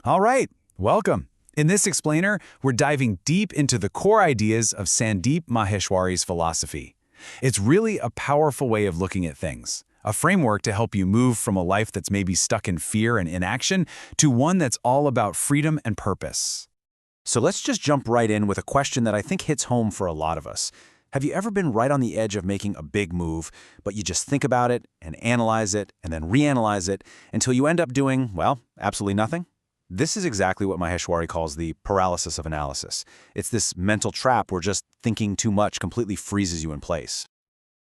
All right, welcome. In this explainer, we're diving deep into the core ideas of Sandeep Maheshwari's philosophy. It's really a powerful way of looking at things, a framework to help you move from a life that's maybe stuck in fear and inaction to one that's all about freedom and purpose. So let's just jump right in with a question that I think hits home for a lot of us. Have you ever been right on the edge of making a big move, but you just think about it and analyze it and then reanalyze it until you end up doing, well, absolutely nothing? This is exactly what Maheshwari calls the paralysis of analysis. It's this mental trap where just thinking too much completely freezes you in place.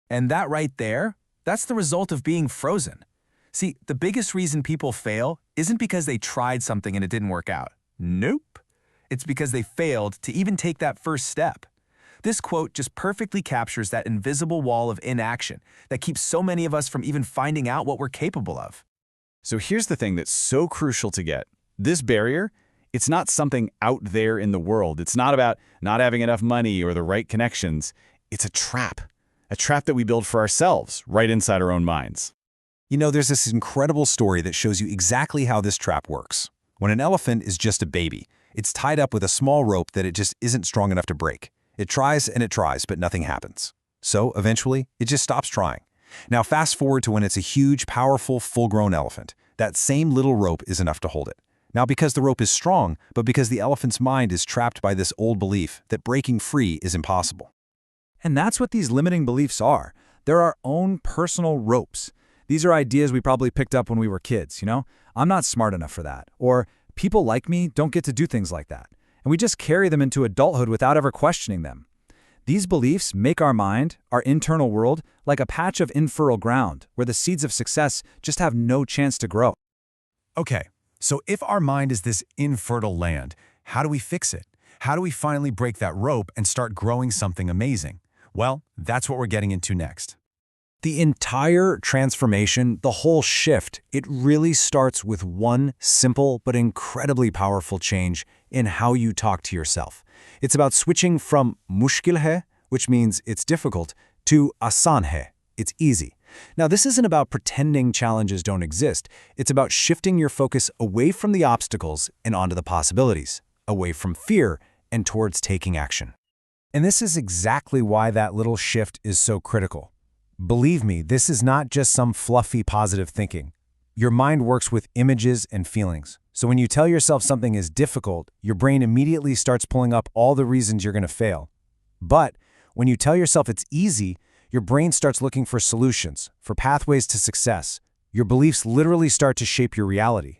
And that right there, that's the result of being frozen. See, the biggest reason people fail isn't because they tried something and it didn't work out. Nope. It's because they failed to even take that first step. This quote just perfectly captures that invisible wall of inaction that keeps so many of us from even finding out what we're capable of. So here's the thing that's so crucial to get. This barrier, it's not something out there in the world. It's not about not having enough money or the right connections. It's a trap that we build for ourselves, right inside our own minds. You know, there's this incredible story that shows you exactly how this trap works. When an elephant is just a baby, it's tied up with a small rope that it just isn't strong enough to break. It tries and it tries, but nothing happens. So eventually, it just stops trying. Now fast forward to when it's a huge, powerful, full-grown elephant. That same little rope is enough to hold it. Not because the rope is strong, but because the elephant's mind is trapped by this old belief that breaking free is impossible. And that's what these limiting beliefs are. They're our own personal ropes. These are ideas we probably picked up when we were kids, I'm not smart enough for that. Or people like me don't get to do things like that. And we just carry them into adulthood without ever questioning them. These beliefs make our mind, our internal world, like a patch of infertile ground where the seeds of success just have no chance to grow. Okay, so if our mind is this infertile land, how do we fix it? How do we finally break that rope and start growing something amazing? Well, that's what we're getting into next. The entire transformation, the whole shift, it really starts with one simple but incredibly powerful change in how you talk to yourself. It's about switching from mushkil hai, which means it's difficult, to aasan hai, it's easy. Now, this isn't about pretending challenges don't exist. It's about shifting your focus away from the obstacles and onto the possibilities, away from fear and towards taking action. And this is exactly why that little shift is so critical. Believe me, this is not just some fluffy positive thinking. Your mind works with images and feelings. So when you tell yourself something is difficult, your brain immediately starts pulling up all the reasons you're going to fail. But when you tell yourself it's easy, your brain starts looking for solutions, for pathways to success. Your beliefs literally start to shape your reality.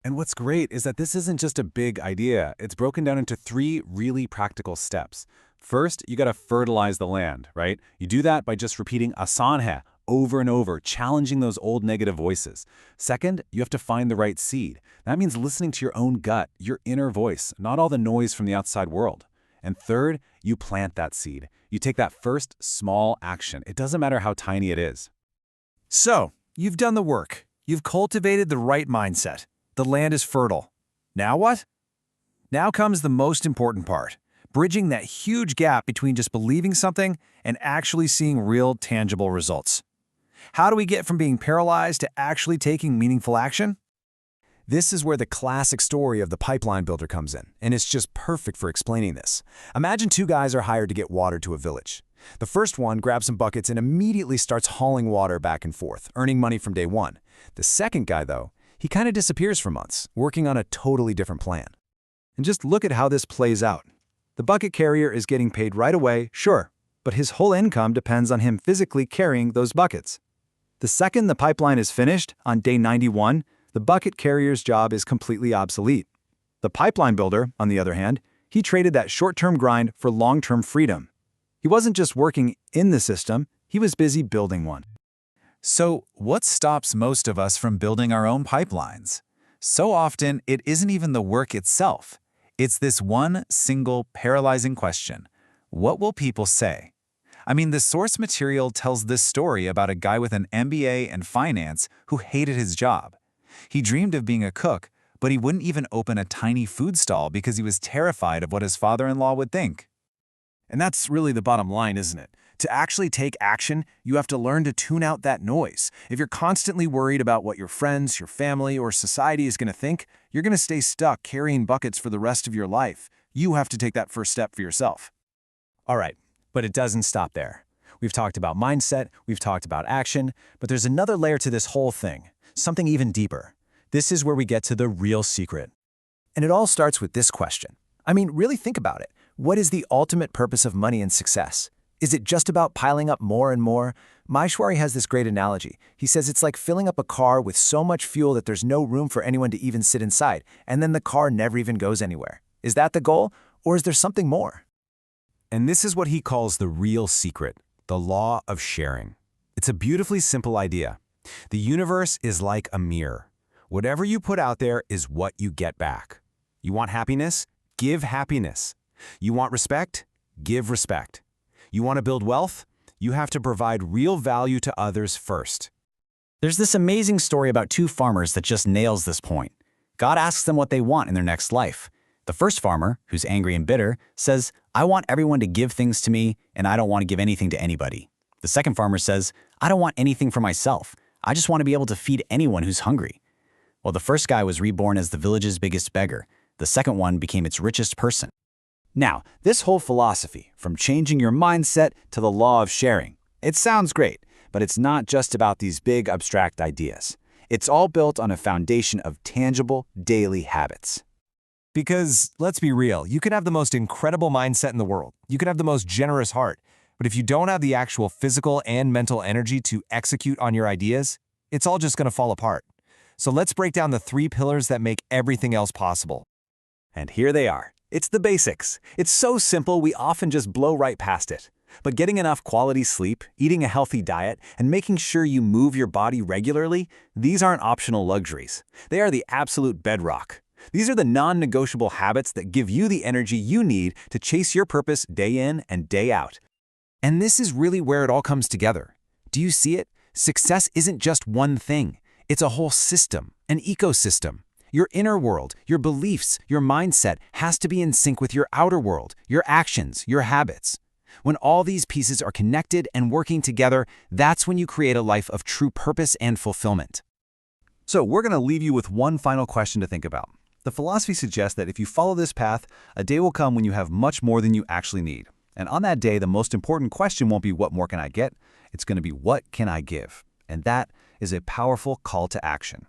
And what's great is that this isn't just a big idea. It's broken down into 3 really practical steps. First, you got to fertilize the land, right? You do that by just repeating aasan hai over and over, challenging those old negative voices. Second, you have to find the right seed. That means listening to your own gut, your inner voice, not all the noise from the outside world. And third, you plant that seed. You take that first small action. It doesn't matter how tiny it is. So, you've done the work. You've cultivated the right mindset. The land is fertile. Now what? Now comes the most important part. Bridging that huge gap between just believing something and actually seeing real, tangible results. How do we get from being paralyzed to actually taking meaningful action? This is where the classic story of the pipeline builder comes in, and it's just perfect for explaining this. Imagine 2 guys are hired to get water to a village. The first one grabs some buckets and immediately starts hauling water back and forth, earning money from day one. The second guy, though, he kind of disappears for months, working on a totally different plan. And just look at how this plays out. The bucket carrier is getting paid right away, sure, but his whole income depends on him physically carrying those buckets. The second the pipeline is finished, on day 91, the bucket carrier's job is completely obsolete. The pipeline builder, on the other hand, he traded that short-term grind for long-term freedom. He wasn't just working in the system, he was busy building one. So, what stops most of us from building our own pipelines? So often, it isn't even the work itself. It's this one single paralyzing question. What will people say? I mean, the source material tells this story about a guy with an MBA in finance who hated his job. He dreamed of being a cook, but he wouldn't even open a tiny food stall because he was terrified of what his father-in-law would think. And that's really the bottom line, isn't it? To actually take action, you have to learn to tune out that noise. If you're constantly worried about what your friends, your family, or society is going to think, you're going to stay stuck carrying buckets for the rest of your life. You have to take that first step for yourself. All right, but it doesn't stop there. We've talked about mindset, we've talked about action, but there's another layer to this whole thing, something even deeper. This is where we get to the real secret. And it all starts with this question. I mean, really think about it. What is the ultimate purpose of money and success? Is it just about piling up more and more? Maheshwari has this great analogy. He says it's like filling up a car with so much fuel that there's no room for anyone to even sit inside, and then the car never even goes anywhere. Is that the goal, or is there something more? And this is what he calls the real secret, the law of sharing. It's a beautifully simple idea. The universe is like a mirror. Whatever you put out there is what you get back. You want happiness? Give happiness. You want respect? Give respect. You want to build wealth? You have to provide real value to others first. There's this amazing story about two farmers that just nails this point. God asks them what they want in their next life. The first farmer, who's angry and bitter, says, I want everyone to give things to me, and I don't want to give anything to anybody. The second farmer says, I don't want anything for myself. I just want to be able to feed anyone who's hungry. Well, the first guy was reborn as the village's biggest beggar. The second one became its richest person. Now, this whole philosophy, from changing your mindset to the law of sharing, it sounds great, but it's not just about these big abstract ideas. It's all built on a foundation of tangible, daily habits. Because, let's be real, you can have the most incredible mindset in the world. You can have the most generous heart. But if you don't have the actual physical and mental energy to execute on your ideas, it's all just going to fall apart. So let's break down the 3 pillars that make everything else possible. And here they are. It's the basics. It's so simple we often just blow right past it. But getting enough quality sleep, eating a healthy diet, and making sure you move your body regularly, these aren't optional luxuries. They are the absolute bedrock. These are the non-negotiable habits that give you the energy you need to chase your purpose day in and day out. And this is really where it all comes together. Do you see it? Success isn't just one thing. It's a whole system, an ecosystem. Your inner world, your beliefs, your mindset has to be in sync with your outer world, your actions, your habits. When all these pieces are connected and working together, that's when you create a life of true purpose and fulfillment. So we're going to leave you with one final question to think about. The philosophy suggests that if you follow this path, a day will come when you have much more than you actually need. And on that day, the most important question won't be what more can I get? It's going to be what can I give? And that is a powerful call to action.